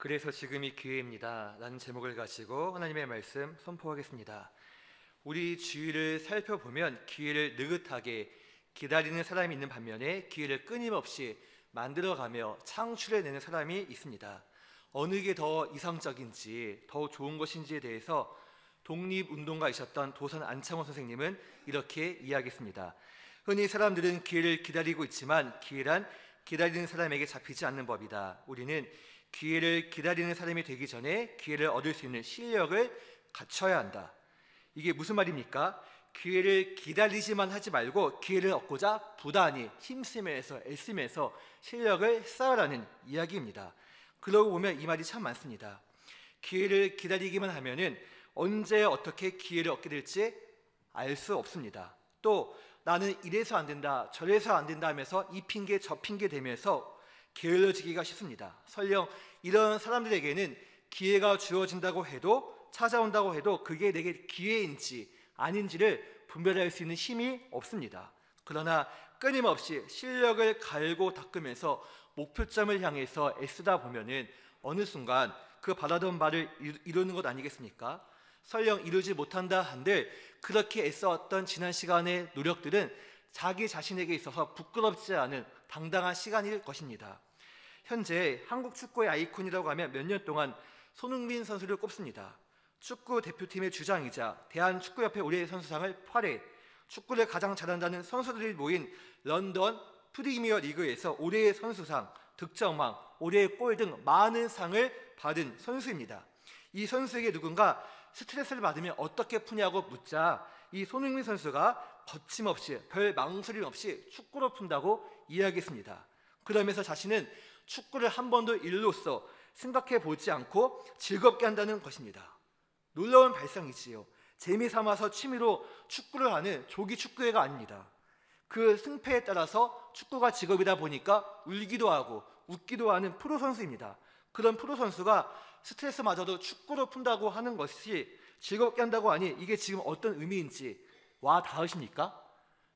그래서 지금이 기회입니다 라는 제목을 가지고 하나님의 말씀 선포하겠습니다. 우리 주위를 살펴보면 기회를 느긋하게 기다리는 사람이 있는 반면에 기회를 끊임없이 만들어가며 창출해내는 사람이 있습니다. 어느 게 더 이상적인지 더 좋은 것인지에 대해서 독립운동가이셨던 도선 안창호 선생님은 이렇게 이야기했습니다. 흔히 사람들은 기회를 기다리고 있지만 기회란 기다리는 사람에게 잡히지 않는 법이다. 우리는 기회를 기다리는 사람이 되기 전에 기회를 얻을 수 있는 실력을 갖춰야 한다. 이게 무슨 말입니까? 기회를 기다리지만 하지 말고 기회를 얻고자 부단히 힘쓰면서 애쓰면서 실력을 쌓으라는 이야기입니다. 그러고 보면 이 말이 참 많습니다. 기회를 기다리기만 하면은 언제 어떻게 기회를 얻게 될지 알 수 없습니다. 또 나는 이래서 안 된다 저래서 안 된다 하면서 이 핑계 저 핑계 대면서 게을러지기가 쉽습니다. 설령 이런 사람들에게는 기회가 주어진다고 해도 찾아온다고 해도 그게 내게 기회인지 아닌지를 분별할 수 있는 힘이 없습니다. 그러나 끊임없이 실력을 갈고 닦으면서 목표점을 향해서 애쓰다 보면은 어느 순간 그 바라던 바를 이루는 것 아니겠습니까? 설령 이루지 못한다 한들 그렇게 애써왔던 지난 시간의 노력들은 자기 자신에게 있어서 부끄럽지 않은 당당한 시간일 것입니다. 현재 한국 축구의 아이콘이라고 하면 몇 년 동안 손흥민 선수를 꼽습니다. 축구 대표팀의 주장이자 대한축구협회 올해의 선수상을 8회, 축구를 가장 잘한다는 선수들이 모인 런던 프리미어 리그에서 올해의 선수상, 득점왕, 올해의 골 등 많은 상을 받은 선수입니다. 이 선수에게 누군가 스트레스를 받으면 어떻게 푸냐고 묻자 이 손흥민 선수가 거침없이 별 망설임 없이 축구로 푼다고 이야기했습니다. 그러면서 자신은 축구를 한 번도 일로서 생각해 보지 않고 즐겁게 한다는 것입니다. 놀라운 발상이지요. 재미삼아서 취미로 축구를 하는 조기 축구회가 아닙니다. 그 승패에 따라서 축구가 직업이다 보니까 울기도 하고 웃기도 하는 프로 선수입니다. 그런 프로 선수가 스트레스마저도 축구로 푼다고 하는 것이 즐겁게 한다고 하니 이게 지금 어떤 의미인지 와 닿으십니까?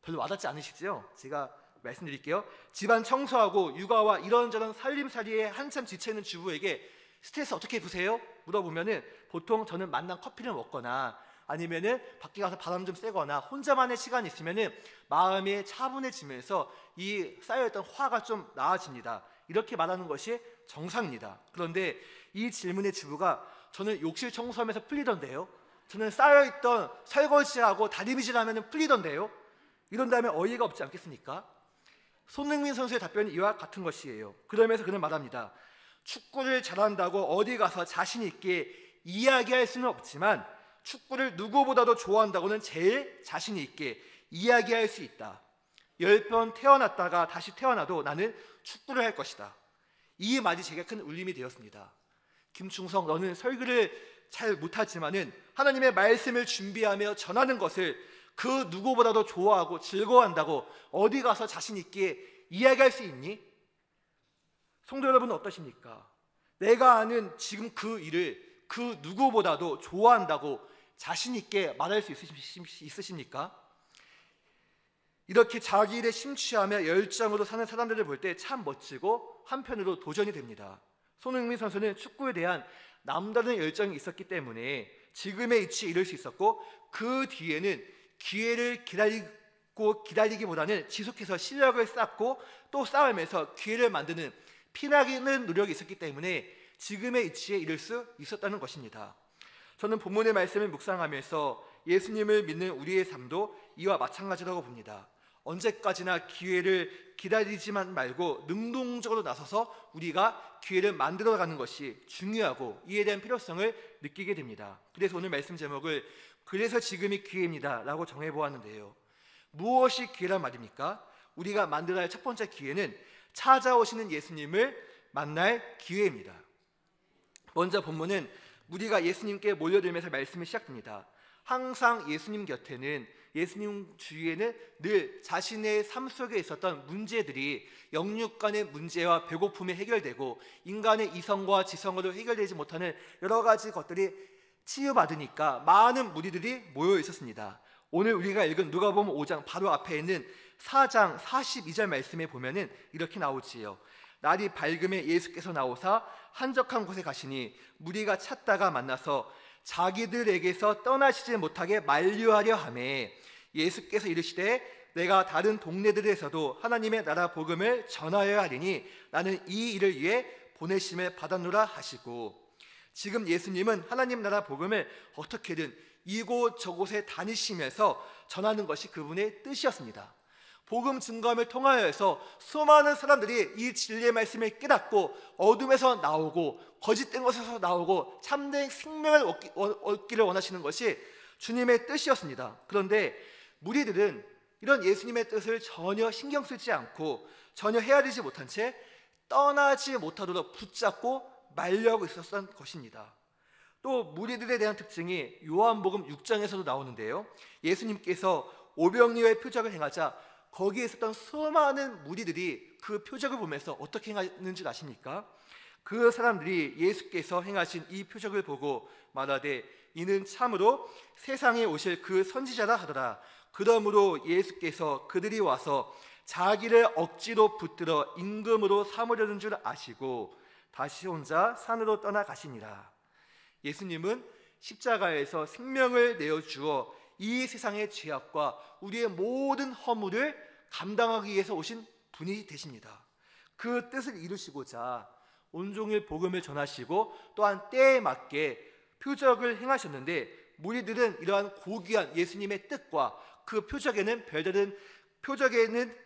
별로 와닿지 않으시죠? 제가 말씀드릴게요. 집안 청소하고 육아와 이런저런 살림살이에 한참 지쳐있는 주부에게 스트레스 어떻게 푸세요? 물어보면은 보통 저는 만난 커피를 먹거나 아니면은 밖에 가서 바람 좀 쐬거나 혼자만의 시간이 있으면은 마음이 차분해지면서 이 쌓여있던 화가 좀 나아집니다. 이렇게 말하는 것이 정상입니다. 그런데 이 질문의 주부가 저는 욕실 청소하면서 풀리던데요. 저는 쌓여있던 설거지하고 다리미질하면 풀리던데요. 이런다면 어이가 없지 않겠습니까? 손흥민 선수의 답변이 이와 같은 것이에요. 그러면서 그는 말합니다. 축구를 잘한다고 어디 가서 자신 있게 이야기할 수는 없지만 축구를 누구보다도 좋아한다고는 제일 자신 있게 이야기할 수 있다. 10번 태어났다가 다시 태어나도 나는 축구를 할 것이다. 이 말이 제게 큰 울림이 되었습니다. 김충성, 너는 설교를 잘 못하지만은 하나님의 말씀을 준비하며 전하는 것을 그 누구보다도 좋아하고 즐거워한다고 어디 가서 자신 있게 이야기할 수 있니? 성도 여러분은 어떠십니까? 내가 아는 지금 그 일을 그 누구보다도 좋아한다고 자신 있게 말할 수 있으십니까? 이렇게 자기 일에 심취하며 열정으로 사는 사람들을 볼 때 참 멋지고 한편으로 도전이 됩니다. 손흥민 선수는 축구에 대한 남다른 열정이 있었기 때문에 지금의 위치에 이를 수 있었고 그 뒤에는 기회를 기다리기보다는 지속해서 실력을 쌓고 또 쌓으면서 기회를 만드는 피나기는 노력이 있었기 때문에 지금의 위치에 이를 수 있었다는 것입니다. 저는 본문의 말씀을 묵상하면서 예수님을 믿는 우리의 삶도 이와 마찬가지라고 봅니다. 언제까지나 기회를 기다리지만 말고 능동적으로 나서서 우리가 기회를 만들어가는 것이 중요하고 이에 대한 필요성을 느끼게 됩니다. 그래서 오늘 말씀 제목을 그래서 지금이 기회입니다 라고 정해보았는데요. 무엇이 기회란 말입니까? 우리가 만들어야 할 첫 번째 기회는 찾아오시는 예수님을 만날 기회입니다. 먼저 본문은 우리가 예수님께 몰려들면서 말씀이 시작됩니다. 항상 예수님 곁에는 예수님 주위에는 늘 자신의 삶 속에 있었던 문제들이 영육 간의 문제와 배고픔이 해결되고 인간의 이성과 지성으로 해결되지 못하는 여러 가지 것들이 치유받으니까 많은 무리들이 모여 있었습니다. 오늘 우리가 읽은 누가복음 5장 바로 앞에 있는 4장 42절 말씀에 보면은 이렇게 나오지요. 날이 밝음에 예수께서 나오사 한적한 곳에 가시니 무리가 찾다가 만나서 자기들에게서 떠나시지 못하게 만류하려 하매 예수께서 이르시되 내가 다른 동네들에서도 하나님의 나라 복음을 전하여야 하리니 나는 이 일을 위해 보내심을 받았노라 하시고, 지금 예수님은 하나님 나라 복음을 어떻게든 이곳 저곳에 다니시면서 전하는 것이 그분의 뜻이었습니다. 복음 증거함을 통하여서 수많은 사람들이 이 진리의 말씀을 깨닫고 어둠에서 나오고 거짓된 것에서 나오고 참된 생명을 얻기를 원하시는 것이 주님의 뜻이었습니다. 그런데 무리들은 이런 예수님의 뜻을 전혀 신경 쓰지 않고 전혀 헤아리지 못한 채 떠나지 못하도록 붙잡고 만류하고 있었던 것입니다. 또 무리들에 대한 특징이 요한복음 6장에서도 나오는데요, 예수님께서 오병이어의 표적을 행하자 거기에 있었던 수많은 무리들이 그 표적을 보면서 어떻게 행하는지 아십니까? 그 사람들이 예수께서 행하신 이 표적을 보고 말하되 이는 참으로 세상에 오실 그 선지자라 하더라. 그러므로 예수께서 그들이 와서 자기를 억지로 붙들어 임금으로 삼으려는 줄 아시고 다시 혼자 산으로 떠나가시니라. 예수님은 십자가에서 생명을 내어주어 이 세상의 죄악과 우리의 모든 허물을 감당하기 위해서 오신 분이 되십니다. 그 뜻을 이루시고자 온종일 복음을 전하시고 또한 때에 맞게 표적을 행하셨는데, 무리들은 이러한 고귀한 예수님의 뜻과 그 표적에는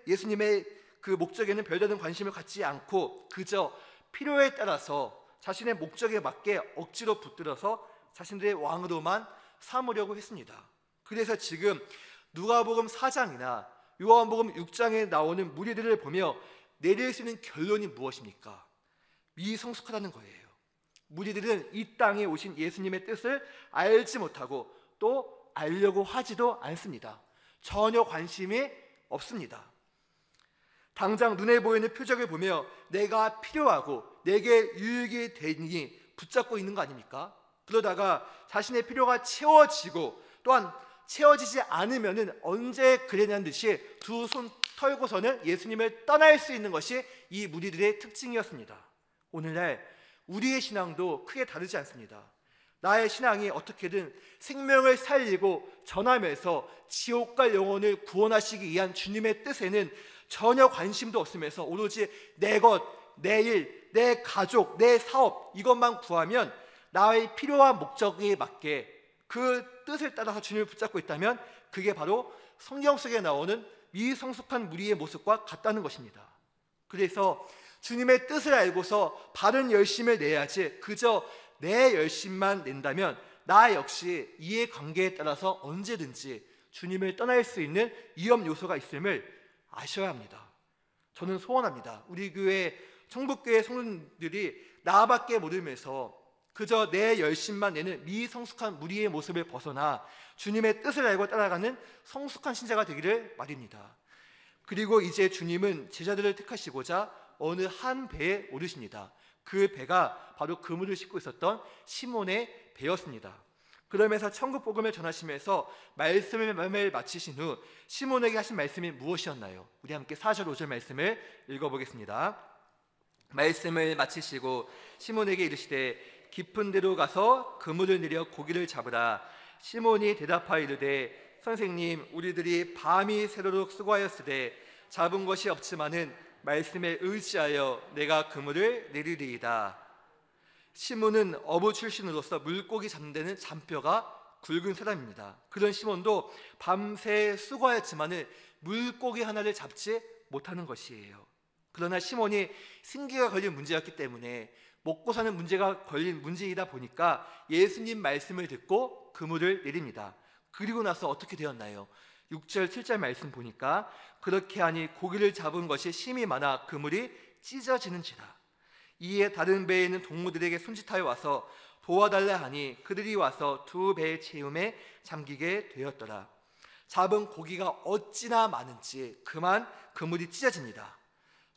예수님의 그 목적에는 별다른 관심을 갖지 않고 그저 필요에 따라서 자신의 목적에 맞게 억지로 붙들어서 자신들의 왕으로만 삼으려고 했습니다. 그래서 지금 누가복음 4장이나 요한복음 6장에 나오는 무리들을 보며 내릴 수 있는 결론이 무엇입니까? 미성숙하다는 거예요. 무리들은 이 땅에 오신 예수님의 뜻을 알지 못하고 또 알려고 하지도 않습니다. 전혀 관심이 없습니다. 당장 눈에 보이는 표적을 보며 내가 필요하고 내게 유익이 되니 붙잡고 있는 거 아닙니까? 그러다가 자신의 필요가 채워지고 또한 채워지지 않으면은 언제 그랬냐는 듯이 두 손 털고서는 예수님을 떠날 수 있는 것이 이 무리들의 특징이었습니다. 오늘날 우리의 신앙도 크게 다르지 않습니다. 나의 신앙이 어떻게든 생명을 살리고 전하면서 지옥 갈 영혼을 구원하시기 위한 주님의 뜻에는 전혀 관심도 없으면서 오로지 내 것, 내 일, 내 가족, 내 사업 이것만 구하면 나의 필요한 목적에 맞게 그 뜻을 따라서 주님을 붙잡고 있다면 그게 바로 성경 속에 나오는 미성숙한 무리의 모습과 같다는 것입니다. 그래서 주님의 뜻을 알고서 바른 열심을 내야지 그저 내 열심만 낸다면 나 역시 이해관계에 따라서 언제든지 주님을 떠날 수 있는 위험 요소가 있음을 아셔야 합니다. 저는 소원합니다. 우리 교회 청북교회 성도들이 나밖에 모르면서 그저 내 열심만 내는 미성숙한 무리의 모습을 벗어나 주님의 뜻을 알고 따라가는 성숙한 신자가 되기를 바랍니다. 그리고 이제 주님은 제자들을 택하시고자 어느 한 배에 오르십니다. 그 배가 바로 그물을 싣고 있었던 시몬의 배였습니다. 그러면서 천국 복음을 전하시면서 말씀을 마치신 후 시몬에게 하신 말씀이 무엇이었나요? 우리 함께 4절 5절 말씀을 읽어보겠습니다. 말씀을 마치시고 시몬에게 이르시되 깊은 데로 가서 그물을 내려 고기를 잡으라. 시몬이 대답하여 이르되 선생님, 우리들이 밤이 새도록 수고하였으되 잡은 것이 없지만은 말씀에 의지하여 내가 그물을 내리리이다. 시몬은 어부 출신으로서 물고기 잡는 데는 잔뼈가 굵은 사람입니다. 그런 시몬도 밤새 수고하였지만은 물고기 하나를 잡지 못하는 것이에요. 그러나 시몬이 생계가 걸린 문제였기 때문에 먹고 사는 문제가 걸린 문제이다 보니까 예수님 말씀을 듣고 그물을 내립니다. 그리고 나서 어떻게 되었나요? 6절 7절 말씀 보니까 그렇게 하니 고기를 잡은 것이 심이 많아 그물이 찢어지는지라. 이에 다른 배에 있는 동무들에게 손짓하여 와서 도와달라 하니 그들이 와서 두 배의 채움에 잠기게 되었더라. 잡은 고기가 어찌나 많은지 그만 그물이 찢어집니다.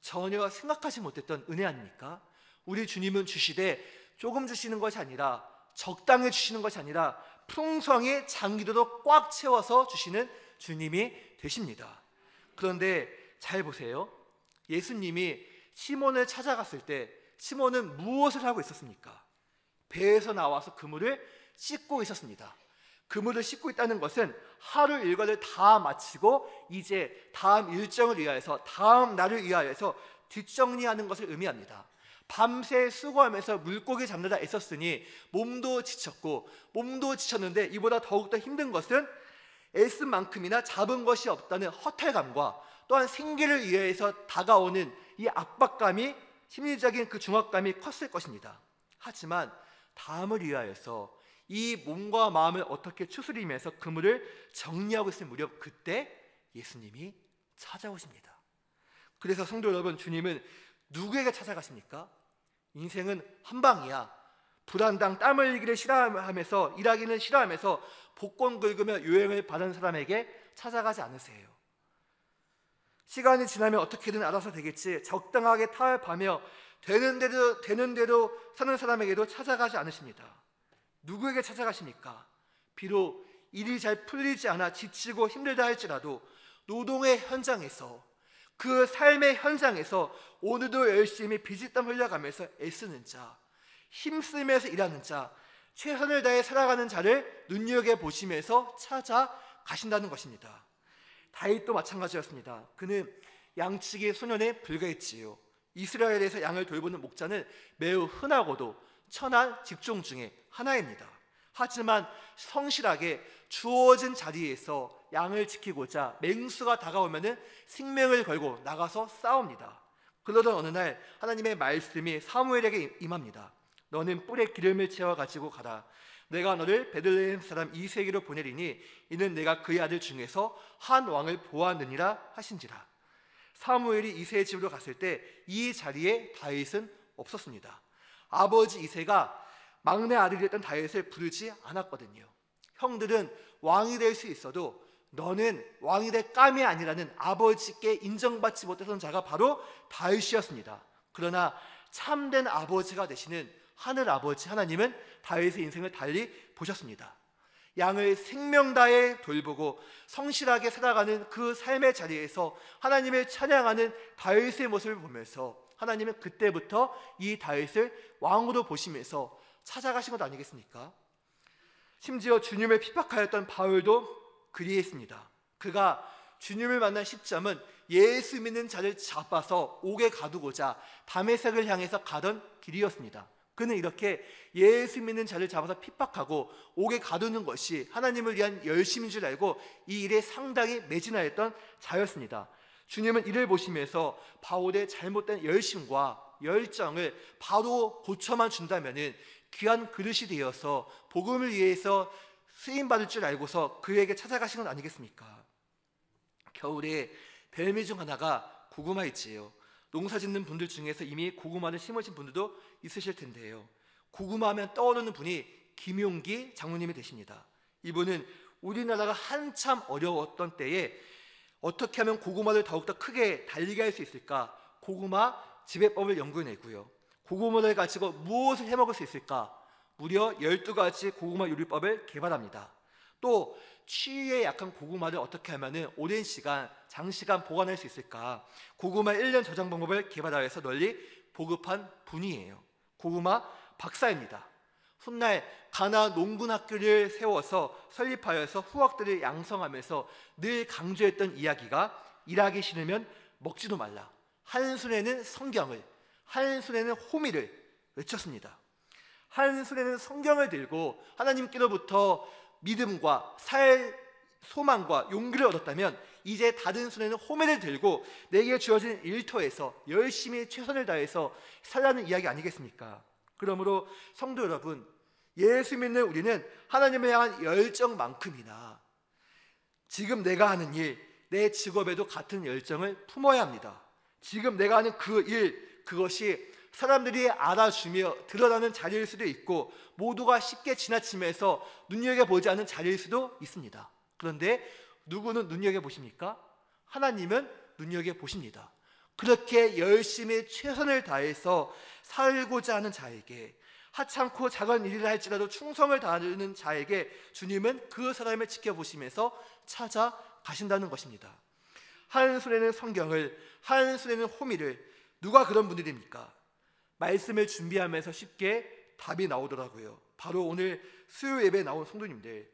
전혀 생각하지 못했던 은혜 아닙니까? 우리 주님은 주시되 조금 주시는 것이 아니라 적당히 주시는 것이 아니라 풍성히 장기도록 꽉 채워서 주시는 주님이 되십니다. 그런데 잘 보세요. 예수님이 시몬을 찾아갔을 때 시몬은 무엇을 하고 있었습니까? 배에서 나와서 그물을 씻고 있었습니다. 그물을 씻고 있다는 것은 하루 일과를 다 마치고 이제 다음 일정을 위하여서, 다음 날을 위하여서 뒷정리하는 것을 의미합니다. 밤새 수고하면서 물고기 잡느라 애썼으니 몸도 지쳤고, 몸도 지쳤는데 이보다 더욱더 힘든 것은 애쓴 만큼이나 잡은 것이 없다는 허탈감과 또한 생계를 위해서 다가오는 이 압박감이, 심리적인 그 중압감이 컸을 것입니다. 하지만 다음을 위하여서 이 몸과 마음을 어떻게 추스리면서 그물을 정리하고 있을 무렵, 그때 예수님이 찾아오십니다. 그래서 성도 여러분, 주님은 누구에게 찾아가십니까? 인생은 한 방이야. 불안당 땀 흘리기를 싫어하면서, 일하기는 싫어하면서 복권 긁으며 요행을 받은 사람에게 찾아가지 않으세요. 시간이 지나면 어떻게든 알아서 되겠지, 적당하게 타협하며 되는 대로 사는 사람에게도 찾아가지 않으십니다. 누구에게 찾아가십니까? 비록 일이 잘 풀리지 않아 지치고 힘들다 할지라도 노동의 현장에서, 그 삶의 현장에서 오늘도 열심히 피지땀 흘려가면서 애쓰는 자, 힘쓰면서 일하는 자, 최선을 다해 살아가는 자를 눈여겨보시면서 찾아가신다는 것입니다. 다윗도 마찬가지였습니다. 그는 양치기 소년에 불과했지요. 이스라엘에서 양을 돌보는 목자는 매우 흔하고도 천한 직종 중에 하나입니다. 하지만 성실하게 주어진 자리에서 양을 지키고자 맹수가 다가오면 생명을 걸고 나가서 싸웁니다. 그러던 어느 날 하나님의 말씀이 사무엘에게 임합니다. 너는 뿔에 기름을 채워 가지고 가라. 내가 너를 베들레헴 사람 이새에게로 보내리니 이는 내가 그의 아들 중에서 한 왕을 보았느니라 하신지라. 사무엘이 이새의 집으로 갔을 때 이 자리에 다윗은 없었습니다. 아버지 이새가 막내 아들이었던 다윗을 부르지 않았거든요. 형들은 왕이 될 수 있어도 너는 왕이 될 감이 아니라는 아버지께 인정받지 못했던 자가 바로 다윗이었습니다. 그러나 참된 아버지가 되시는 하늘 아버지 하나님은 다윗의 인생을 달리 보셨습니다. 양을 생명 다해 돌보고 성실하게 살아가는 그 삶의 자리에서 하나님을 찬양하는 다윗의 모습을 보면서 하나님은 그때부터 이 다윗을 왕으로 보시면서 찾아가신 것 아니겠습니까? 심지어 주님을 핍박하였던 바울도 그리했습니다. 그가 주님을 만난 시점은 예수 믿는 자를 잡아서 옥에 가두고자 다메섹을 향해서 가던 길이었습니다. 그는 이렇게 예수 믿는 자를 잡아서 핍박하고 옥에 가두는 것이 하나님을 위한 열심인 줄 알고 이 일에 상당히 매진하였던 자였습니다. 주님은 이를 보시면서 바울의 잘못된 열심과 열정을 바로 고쳐만 준다면 귀한 그릇이 되어서 복음을 위해서 쓰임받을 줄 알고서 그에게 찾아가신 건 아니겠습니까? 겨울에 별미 중 하나가 고구마일지요. 농사 짓는 분들 중에서 이미 고구마를 심으신 분들도 있으실 텐데요. 고구마 하면 떠오르는 분이 김용기 장로님이 되십니다. 이분은 우리나라가 한참 어려웠던 때에 어떻게 하면 고구마를 더욱더 크게 달리게 할 수 있을까? 고구마 지배법을 연구해내고요. 고구마를 가지고 무엇을 해먹을 수 있을까? 무려 12가지 고구마 요리법을 개발합니다. 또 추위에 약한 고구마를 어떻게 하면 오랜 시간, 장시간 보관할 수 있을까? 고구마 1년 저장 방법을 개발하여서 널리 보급한 분이에요. 고구마 박사입니다. 훗날 가나 농군학교를 세워서 설립하여서 후학들을 양성하면서 늘 강조했던 이야기가 일하기 싫으면 먹지도 말라. 한 손에는 성경을, 한 손에는 호미를 외쳤습니다. 한 손에는 성경을 들고 하나님께로부터 믿음과 소망과 용기를 얻었다면 이제 다른 손에는 호미를 들고 내게 주어진 일터에서 열심히 최선을 다해서 살라는 이야기 아니겠습니까? 그러므로 성도 여러분, 예수 믿는 우리는 하나님을 향한 열정만큼이나 지금 내가 하는 일, 내 직업에도 같은 열정을 품어야 합니다. 지금 내가 하는 그 일, 그것이 사람들이 알아주며 드러나는 자리일 수도 있고 모두가 쉽게 지나치면서 눈여겨보지 않는 자리일 수도 있습니다. 그런데 누구는 눈여겨보십니까? 하나님은 눈여겨보십니다. 그렇게 열심히 최선을 다해서 살고자 하는 자에게, 하찮고 작은 일을 할지라도 충성을 다하는 자에게 주님은 그 사람을 지켜보시면서 찾아가신다는 것입니다. 한 손에는 성경을, 한 손에는 호미를, 누가 그런 분들입니까? 말씀을 준비하면서 쉽게 답이 나오더라고요. 바로 오늘 수요 예배에 나온 성도님들,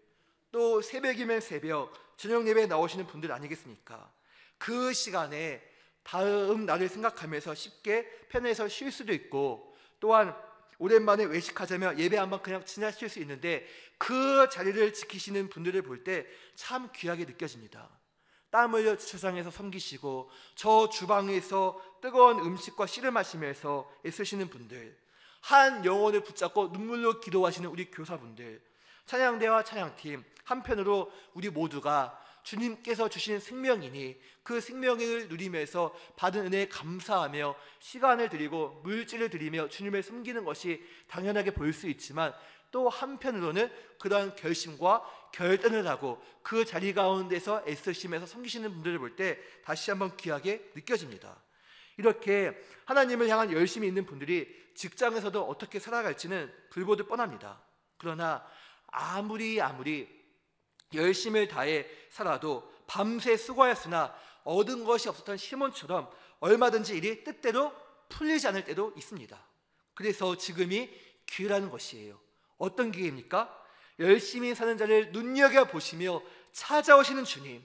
또 새벽이면 새벽, 저녁 예배에 나오시는 분들 아니겠습니까? 그 시간에 다음 날을 생각하면서 쉽게 편해서 쉴 수도 있고, 또한 오랜만에 외식하자며 예배 한번 그냥 지나칠 수 있는데, 그 자리를 지키시는 분들을 볼 때 참 귀하게 느껴집니다. 땀 흘려 주차장에서 섬기시고 저 주방에서 뜨거운 음식과 씨름하시면서 애쓰시는 분들, 한 영혼을 붙잡고 눈물로 기도하시는 우리 교사분들, 찬양대와 찬양팀, 한편으로 우리 모두가 주님께서 주신 생명이니 그 생명을 누리면서 받은 은혜에 감사하며 시간을 드리고 물질을 드리며 주님을 섬기는 것이 당연하게 보일 수 있지만, 또 한편으로는 그러한 결심과 결단을 하고 그 자리 가운데서 애쓰시면서 섬기시는 분들을 볼 때 다시 한번 귀하게 느껴집니다. 이렇게 하나님을 향한 열심이 있는 분들이 직장에서도 어떻게 살아갈지는 불보듯 뻔합니다. 그러나 아무리 열심을 다해 살아도 밤새 수고하였으나 얻은 것이 없었던 시몬처럼 얼마든지 일이 뜻대로 풀리지 않을 때도 있습니다. 그래서 지금이 기회라는 것이에요. 어떤 기회입니까? 열심히 사는 자를 눈여겨보시며 찾아오시는 주님,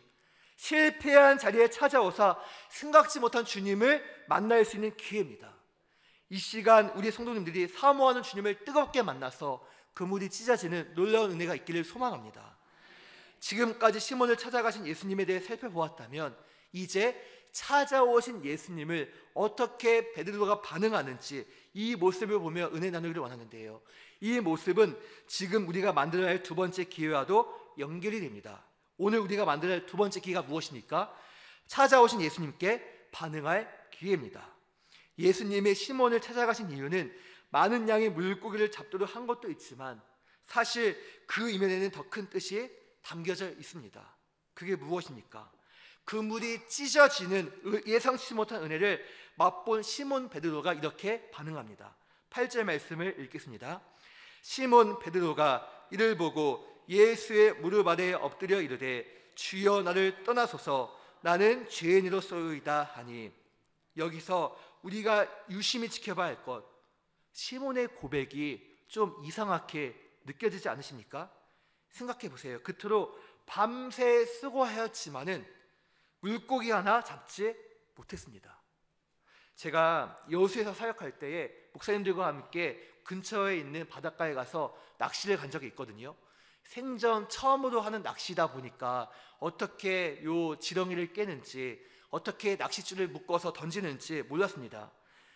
실패한 자리에 찾아오사 생각지 못한 주님을 만날 수 있는 기회입니다. 이 시간 우리 성도님들이 사모하는 주님을 뜨겁게 만나서 그물이 찢어지는 놀라운 은혜가 있기를 소망합니다. 지금까지 시몬을 찾아가신 예수님에 대해 살펴보았다면, 이제 찾아오신 예수님을 어떻게 베드로가 반응하는지 이 모습을 보며 은혜 나누기를 원하는데요, 이 모습은 지금 우리가 만들어야 할 두 번째 기회와도 연결이 됩니다. 오늘 우리가 만들어야 할 두 번째 기회가 무엇입니까? 찾아오신 예수님께 반응할 기회입니다. 예수님의 시몬을 찾아가신 이유는 많은 양의 물고기를 잡도록 한 것도 있지만, 사실 그 이면에는 더 큰 뜻이 담겨져 있습니다. 그게 무엇입니까? 그물이 찢어지는 예상치 못한 은혜를 맛본 시몬 베드로가 이렇게 반응합니다. 8절 말씀을 읽겠습니다. 시몬 베드로가 이를 보고 예수의 무릎 아래에 엎드려 이르되 주여 나를 떠나소서 나는 죄인이로소이다 하니, 여기서 우리가 유심히 지켜봐야 할 것, 시몬의 고백이 좀 이상하게 느껴지지 않으십니까? 생각해 보세요. 그토록 밤새 수고하였지만은 물고기 하나 잡지 못했습니다. 제가 여수에서 사역할 때에 목사님들과 함께 근처에 있는 바닷가에 가서 낚시를 간 적이 있거든요. 생전 처음으로 하는 낚시다 보니까 어떻게 요 지렁이를 깨는지, 어떻게 낚싯줄을 묶어서 던지는지 몰랐습니다.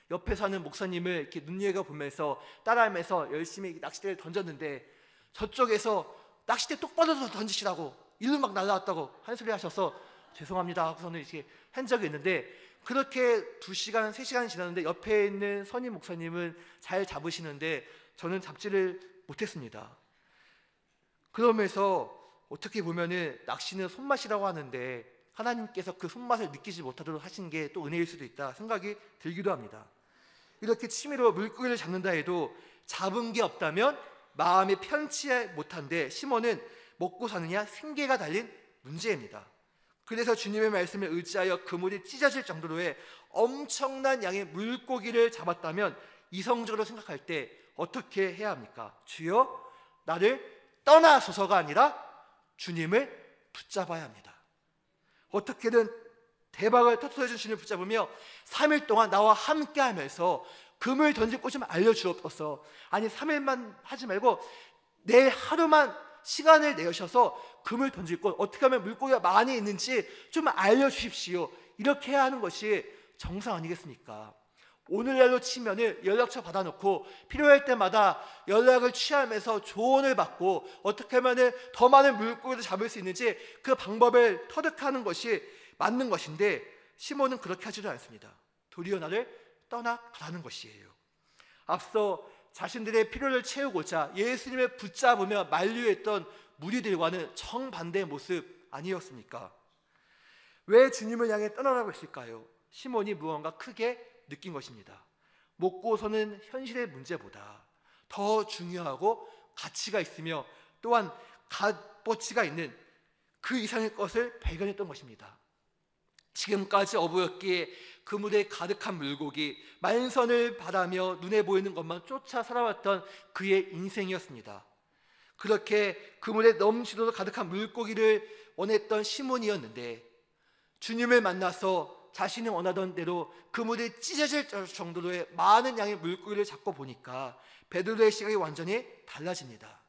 옆에 사는 목사님을 이렇게 눈여겨보면서 따라하면서 열심히 낚싯대를 던졌는데, 저쪽에서 낚싯대 똑바로 던지시라고 일로 막 날라왔다고 한 소리 하셔서 죄송합니다 하고서는 이렇게 한 적이 있는데, 그렇게 2시간, 3시간이 지났는데 옆에 있는 선임 목사님은 잘 잡으시는데 저는 잡지를 못했습니다. 그러면서 어떻게 보면은 낚시는 손맛이라고 하는데 하나님께서 그 손맛을 느끼지 못하도록 하신 게 또 은혜일 수도 있다 생각이 들기도 합니다. 이렇게 취미로 물고기를 잡는다 해도 잡은 게 없다면 마음이 편치 못한데, 시몬은 먹고 사느냐 생계가 달린 문제입니다. 그래서 주님의 말씀을 의지하여 그물이 찢어질 정도로의 엄청난 양의 물고기를 잡았다면 이성적으로 생각할 때 어떻게 해야 합니까? 주여 나를 떠나소서가 아니라 주님을 붙잡아야 합니다. 어떻게든 대박을 터뜨려준 주님을 붙잡으며 3일 동안 나와 함께 하면서 그물 던질 곳 좀 알려주옵소서. 아니 3일만 하지 말고 내일 하루만 시간을 내셔서 그물 던질 곳, 어떻게 하면 물고기가 많이 있는지 좀 알려주십시오. 이렇게 해야 하는 것이 정상 아니겠습니까? 오늘날로 치면은 연락처 받아놓고 필요할 때마다 연락을 취하면서 조언을 받고 어떻게 하면 더 많은 물고기를 잡을 수 있는지 그 방법을 터득하는 것이 맞는 것인데, 시몬은 그렇게 하지도 않습니다. 도리어 나를 떠나가라는 것이에요. 앞서 자신들의 필요를 채우고자 예수님을 붙잡으며 만류했던 무리들과는 정반대의 모습 아니었습니까? 왜 주님을 향해 떠나라고 했을까요? 시몬이 무언가 크게 느낀 것입니다. 먹고서는 현실의 문제보다 더 중요하고 가치가 있으며 또한 값어치가 있는 그 이상의 것을 발견했던 것입니다. 지금까지 어부였기에 그물에 가득한 물고기, 만선을 바라며 눈에 보이는 것만 쫓아 살아왔던 그의 인생이었습니다. 그렇게 그물에 넘치도록 가득한 물고기를 원했던 시몬이었는데, 주님을 만나서 자신이 원하던 대로 그물이 찢어질 정도로의 많은 양의 물고기를 잡고 보니까 베드로의 시각이 완전히 달라집니다.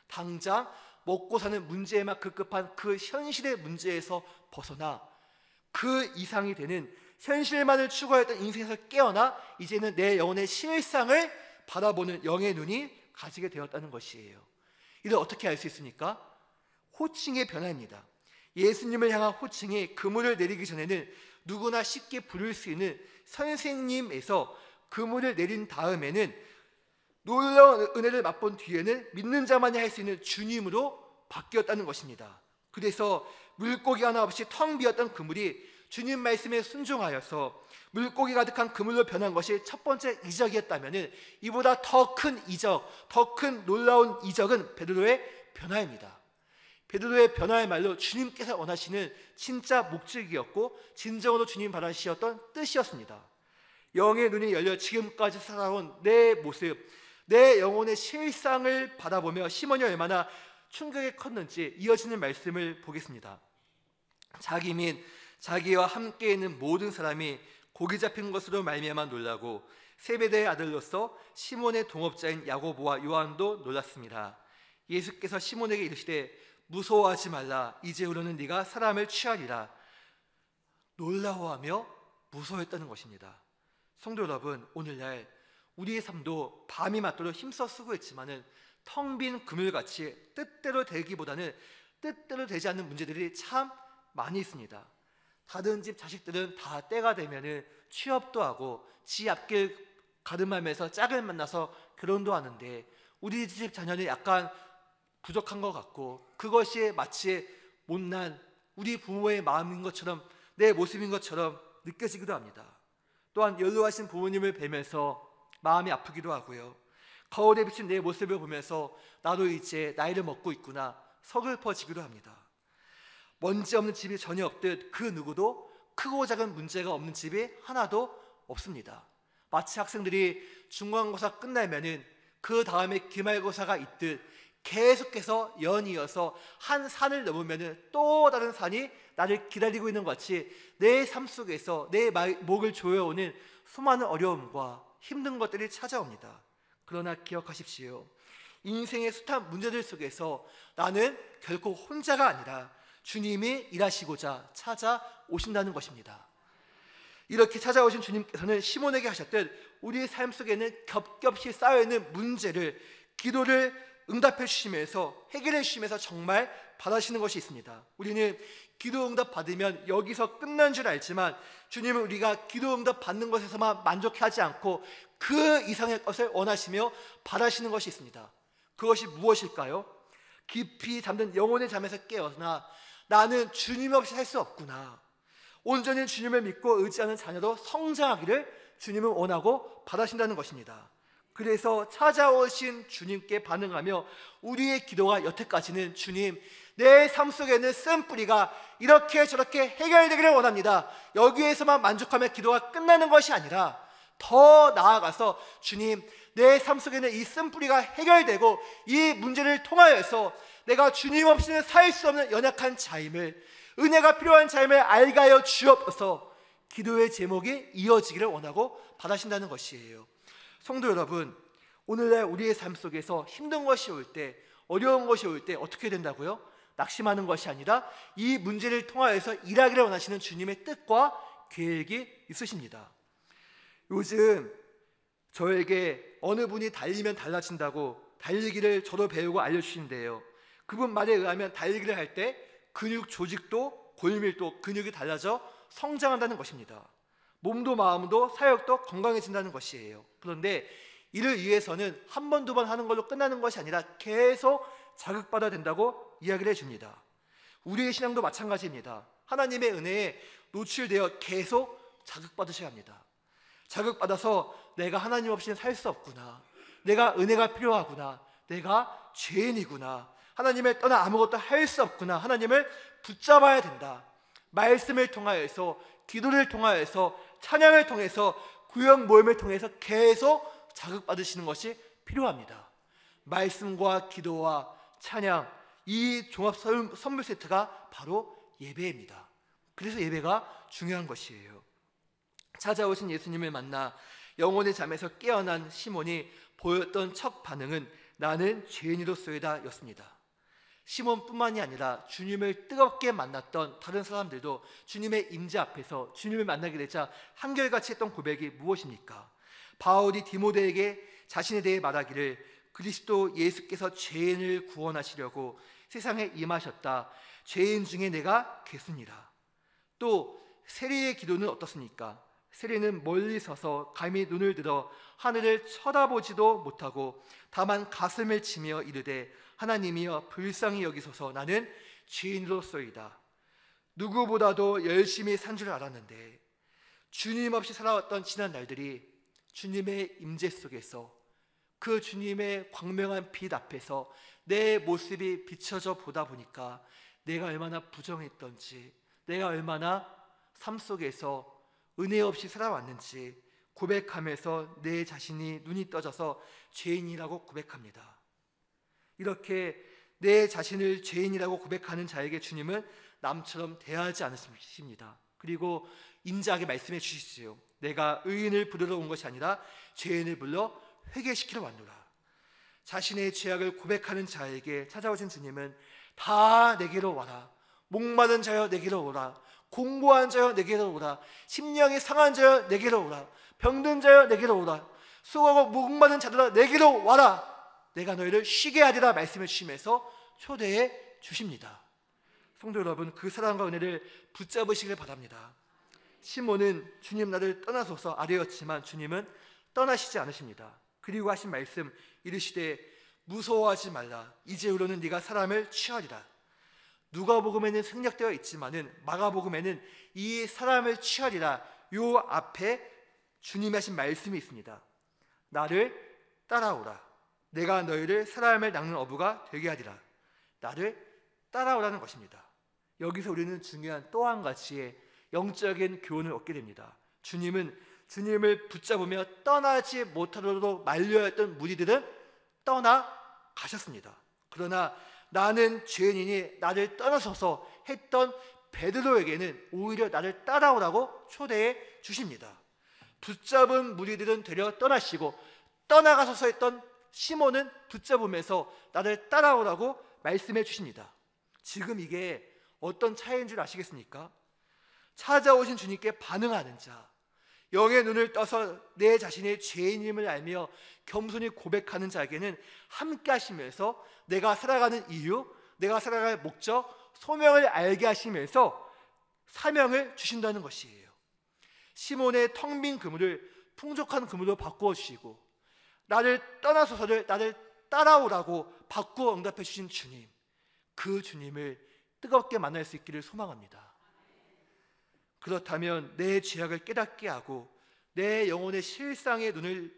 당장 먹고 사는 문제에만 급급한 그 현실의 문제에서 벗어나 그 이상이 되는 현실만을 추구했던 인생에서 깨어나 이제는 내 영혼의 실상을 바라보는 영의 눈이 가지게 되었다는 것이에요. 이를 어떻게 알 수 있습니까? 호칭의 변화입니다. 예수님을 향한 호칭이 그물을 내리기 전에는 누구나 쉽게 부를 수 있는 선생님에서 그물을 내린 다음에는 놀라운 은혜를 맛본 뒤에는 믿는 자만이 할 수 있는 주님으로 바뀌었다는 것입니다. 그래서 물고기 하나 없이 텅 비었던 그물이 주님 말씀에 순종하여서 물고기 가득한 그물로 변한 것이 첫 번째 이적이었다면, 이보다 더 큰 이적, 더 큰 놀라운 이적은 베드로의 변화입니다. 베드로의 변화의 말로 주님께서 원하시는 진짜 목적이었고 진정으로 주님 바라시었던 뜻이었습니다. 영의 눈이 열려 지금까지 살아온 내 모습, 내 영혼의 실상을 바라보며 시몬이 얼마나 충격이 컸는지 이어지는 말씀을 보겠습니다. 자기 및 자기와 함께 있는 모든 사람이 고기 잡힌 것으로 말미암아 놀라고 세베대의 아들로서 시몬의 동업자인 야고보와 요한도 놀랐습니다. 예수께서 시몬에게 이르시되 무서워하지 말라, 이제부로는 네가 사람을 취하리라. 놀라워하며 무서워했다는 것입니다. 성도 여러분, 오늘날 우리의 삶도 밤이 맞도록 힘써 수고했지만은 텅 빈 그물같이 뜻대로 되기보다는 뜻대로 되지 않는 문제들이 참 많이 있습니다. 다른 집 자식들은 다 때가 되면은 취업도 하고 지 앞길 가름하면서 짝을 만나서 결혼도 하는데, 우리 집 자녀는 약간 부족한 것 같고 그것이 마치 못난 우리 부모의 마음인 것처럼, 내 모습인 것처럼 느껴지기도 합니다. 또한 연로하신 부모님을 뵈면서 마음이 아프기도 하고요. 거울에 비친 내 모습을 보면서 나도 이제 나이를 먹고 있구나 서글퍼지기도 합니다. 먼지 없는 집이 전혀 없듯 그 누구도 크고 작은 문제가 없는 집이 하나도 없습니다. 마치 학생들이 중간고사 끝나면은 그 다음에 기말고사가 있듯 계속해서 연이어서 한 산을 넘으면은 또 다른 산이 나를 기다리고 있는 것 같이 내 삶 속에서 내 목을 조여오는 수많은 어려움과 힘든 것들이 찾아옵니다. 그러나 기억하십시오. 인생의 숱한 문제들 속에서 나는 결코 혼자가 아니라 주님이 일하시고자 찾아오신다는 것입니다. 이렇게 찾아오신 주님께서는 시몬에게 하셨듯 우리의 삶 속에는 겹겹이 쌓여있는 문제를 기도를 응답해 주시면서 해결해 주시면서 정말 바라시는 것이 있습니다. 우리는 기도 응답 받으면 여기서 끝난 줄 알지만 주님은 우리가 기도 응답 받는 것에서만 만족하지 않고 그 이상의 것을 원하시며 바라시는 것이 있습니다. 그것이 무엇일까요? 깊이 잠든 영혼의 잠에서 깨어나 나는 주님 없이 살 수 없구나, 온전히 주님을 믿고 의지하는 자녀도 성장하기를 주님은 원하고 바라신다는 것입니다. 그래서 찾아오신 주님께 반응하며 우리의 기도가 여태까지는 주님, 내 삶 속에 있는 쓴뿌리가 이렇게 저렇게 해결되기를 원합니다, 여기에서만 만족하며 기도가 끝나는 것이 아니라 더 나아가서 주님, 내 삶 속에 있는 이 쓴뿌리가 해결되고 이 문제를 통하여서 내가 주님 없이는 살 수 없는 연약한 자임을, 은혜가 필요한 자임을 알게 하여 주옵소서, 기도의 제목이 이어지기를 원하고 바라신다는 것이에요. 성도 여러분, 오늘날 우리의 삶 속에서 힘든 것이 올 때, 어려운 것이 올 때 어떻게 된다고요? 낙심하는 것이 아니라 이 문제를 통하여서 일하기를 원하시는 주님의 뜻과 계획이 있으십니다. 요즘 저에게 어느 분이 달리면 달라진다고 달리기를 저도 배우고 알려주시는데요, 그분 말에 의하면 달리기를 할 때 근육 조직도 골밀도 근육이 달라져 성장한다는 것입니다. 몸도 마음도 사역도 건강해진다는 것이에요. 그런데 이를 위해서는 한 번, 두 번 하는 걸로 끝나는 것이 아니라 계속 자극받아야 된다고 이야기를 해줍니다. 우리의 신앙도 마찬가지입니다. 하나님의 은혜에 노출되어 계속 자극받으셔야 합니다. 자극받아서 내가 하나님 없이는 살 수 없구나, 내가 은혜가 필요하구나, 내가 죄인이구나, 하나님을 떠나 아무것도 할 수 없구나, 하나님을 붙잡아야 된다, 말씀을 통하여서 기도를 통하여서, 찬양을 통해서, 구역 모임을 통해서 계속 자극받으시는 것이 필요합니다. 말씀과 기도와 찬양, 이 종합 선물 세트가 바로 예배입니다. 그래서 예배가 중요한 것이에요. 찾아오신 예수님을 만나 영혼의 잠에서 깨어난 시몬이 보였던 첫 반응은 나는 죄인으로서이다 였습니다. 시몬뿐만이 아니라 주님을 뜨겁게 만났던 다른 사람들도 주님의 임재 앞에서 주님을 만나게 되자 한결같이 했던 고백이 무엇입니까? 바울이 디모데에게 자신에 대해 말하기를 그리스도 예수께서 죄인을 구원하시려고 세상에 임하셨다. 죄인 중에 내가 괴수니라. 또 세리의 기도는 어떻습니까? 세리는 멀리 서서 감히 눈을 들어 하늘을 쳐다보지도 못하고 다만 가슴을 치며 이르되 하나님이여 불쌍히 여기소서 나는 죄인으로소이다. 누구보다도 열심히 산 줄 알았는데 주님 없이 살아왔던 지난 날들이 주님의 임재 속에서 그 주님의 광명한 빛 앞에서 내 모습이 비춰져 보다 보니까 내가 얼마나 부정했던지, 내가 얼마나 삶 속에서 은혜 없이 살아왔는지 고백하면서 내 자신이 눈이 떠져서 죄인이라고 고백합니다. 이렇게 내 자신을 죄인이라고 고백하는 자에게 주님은 남처럼 대하지 않으십니다. 그리고 인자하게 말씀해 주시지요. 내가 의인을 부르러 온 것이 아니라 죄인을 불러 회개시키러 왔노라. 자신의 죄악을 고백하는 자에게 찾아오신 주님은 다 내게로 와라. 목마른 자여 내게로 오라. 공고한 자여 내게로 오라. 심령이 상한 자여 내게로 오라. 병든 자여 내게로 오라. 수고하고 목마른 자들아 내게로 와라. 내가 너희를 쉬게 하리라 말씀해 주시면서 초대해 주십니다. 성도 여러분, 그 사랑과 은혜를 붙잡으시길 바랍니다. 시몬은 주님 나를 떠나소서 아뢰었지만 주님은 떠나시지 않으십니다. 그리고 하신 말씀 이르시되 무서워하지 말라. 이제후로는 네가 사람을 취하리라. 누가복음에는 생략되어 있지만은 마가복음에는 이 사람을 취하리라 요 앞에 주님이 하신 말씀이 있습니다. 나를 따라오라. 내가 너희를 사람을 낚는 어부가 되게 하리라. 나를 따라오라는 것입니다. 여기서 우리는 중요한 또 한 가지의 영적인 교훈을 얻게 됩니다. 주님은 주님을 붙잡으며 떠나지 못하도록 만류하였던 무리들은 떠나가셨습니다. 그러나 나는 죄인이니 나를 떠나서서 했던 베드로에게는 오히려 나를 따라오라고 초대해 주십니다. 붙잡은 무리들은 되려 떠나시고 떠나가서서 했던 시몬은 붙잡으면서 나를 따라오라고 말씀해 주십니다. 지금 이게 어떤 차이인 줄 아시겠습니까? 찾아오신 주님께 반응하는 자, 영의 눈을 떠서 내 자신의 죄인임을 알며 겸손히 고백하는 자에게는 함께 하시면서 내가 살아가는 이유, 내가 살아갈 목적, 소명을 알게 하시면서 사명을 주신다는 것이에요. 시몬의 텅 빈 그물을 풍족한 그물로 바꾸어 주시고 나를 떠나서서를 나를 따라오라고 바꾸어 응답해 주신 주님, 그 주님을 뜨겁게 만날 수 있기를 소망합니다. 그렇다면 내 죄악을 깨닫게 하고 내 영혼의 실상의 눈을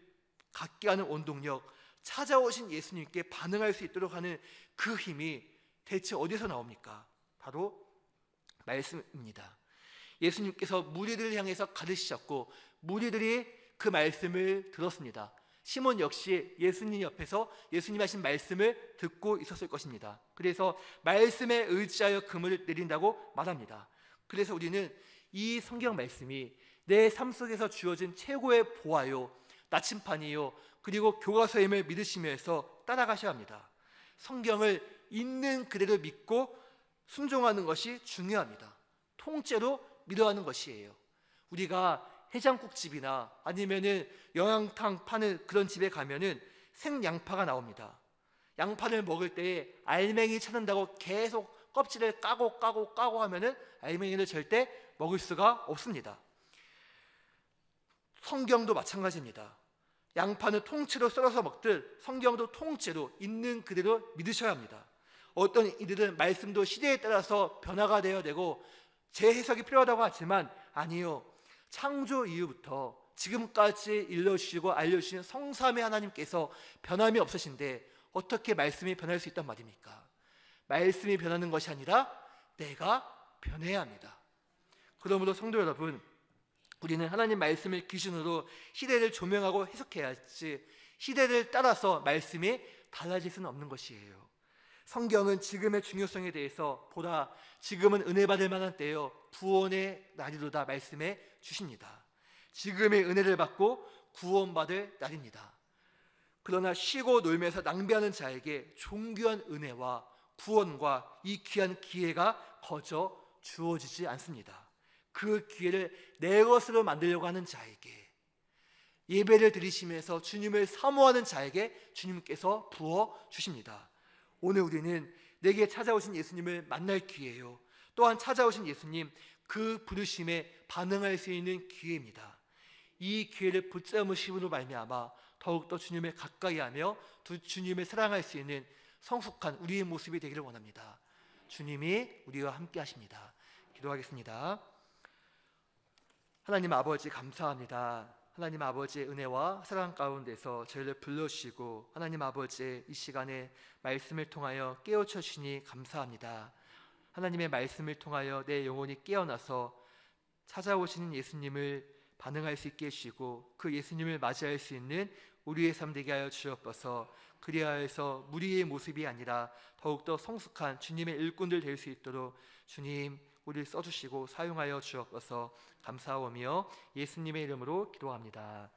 갖게 하는 원동력, 찾아오신 예수님께 반응할 수 있도록 하는 그 힘이 대체 어디서 나옵니까? 바로 말씀입니다. 예수님께서 무리들을 향해서 가르치셨고 무리들이 그 말씀을 들었습니다. 시몬 역시 예수님 옆에서 예수님 하신 말씀을 듣고 있었을 것입니다. 그래서 말씀에 의지하여 그물을 내린다고 말합니다. 그래서 우리는 이 성경 말씀이 내 삶 속에서 주어진 최고의 보화요, 나침판이요, 그리고 교과서임을 믿으시면서 따라가셔야 합니다. 성경을 있는 그대로 믿고 순종하는 것이 중요합니다. 통째로 믿어하는 것이에요. 우리가 해장국집이나 아니면은 영양탕 파는 그런 집에 가면은 생양파가 나옵니다. 양파를 먹을 때에 알맹이 찾는다고 계속 껍질을 까고 하면은 알맹이를 절대 먹을 수가 없습니다. 성경도 마찬가지입니다. 양파는 통째로 썰어서 먹듯 성경도 통째로 있는 그대로 믿으셔야 합니다. 어떤 이들은 말씀도 시대에 따라서 변화가 되어야 되고 재해석이 필요하다고 하지만 아니요, 창조 이후부터 지금까지 일러주시고 알려주신 성삼위 하나님께서 변함이 없으신데 어떻게 말씀이 변할 수 있단 말입니까? 말씀이 변하는 것이 아니라 내가 변해야 합니다. 그러므로 성도 여러분, 우리는 하나님 말씀을 기준으로 시대를 조명하고 해석해야 할지 시대를 따라서 말씀이 달라질 수는 없는 것이에요. 성경은 지금의 중요성에 대해서 보라, 지금은 은혜 받을 만한 때요 구원의 날이로다 말씀해 주십니다. 지금의 은혜를 받고 구원받을 날입니다. 그러나 쉬고 놀면서 낭비하는 자에게 존귀한 은혜와 구원과 이 귀한 기회가 거저 주어지지 않습니다. 그 기회를 내 것으로 만들려고 하는 자에게, 예배를 드리시면서 주님을 사모하는 자에게 주님께서 부어주십니다. 오늘 우리는 내게 찾아오신 예수님을 만날 기회예요. 또한 찾아오신 예수님, 그 부르심에 반응할 수 있는 기회입니다. 이 기회를 붙잡으심으로 말미암아 더욱더 주님을 가까이하며 주님을 사랑할 수 있는 성숙한 우리의 모습이 되기를 원합니다. 주님이 우리와 함께 하십니다. 기도하겠습니다. 하나님 아버지 감사합니다. 하나님 아버지의 은혜와 사랑 가운데서 저희를 불러주시고 하나님 아버지의 이 시간에 말씀을 통하여 깨우쳐 주시니 감사합니다. 하나님의 말씀을 통하여 내 영혼이 깨어나서 찾아오시는 예수님을 반응할 수 있게 해주시고 그 예수님을 맞이할 수 있는 우리의 삶 되게 하여 주옵소서. 그리하여서 무리의 모습이 아니라 더욱더 성숙한 주님의 일꾼들 될 수 있도록 주님 우리를 써주시고 사용하여 주옵소서. 감사하오며 예수님의 이름으로 기도합니다.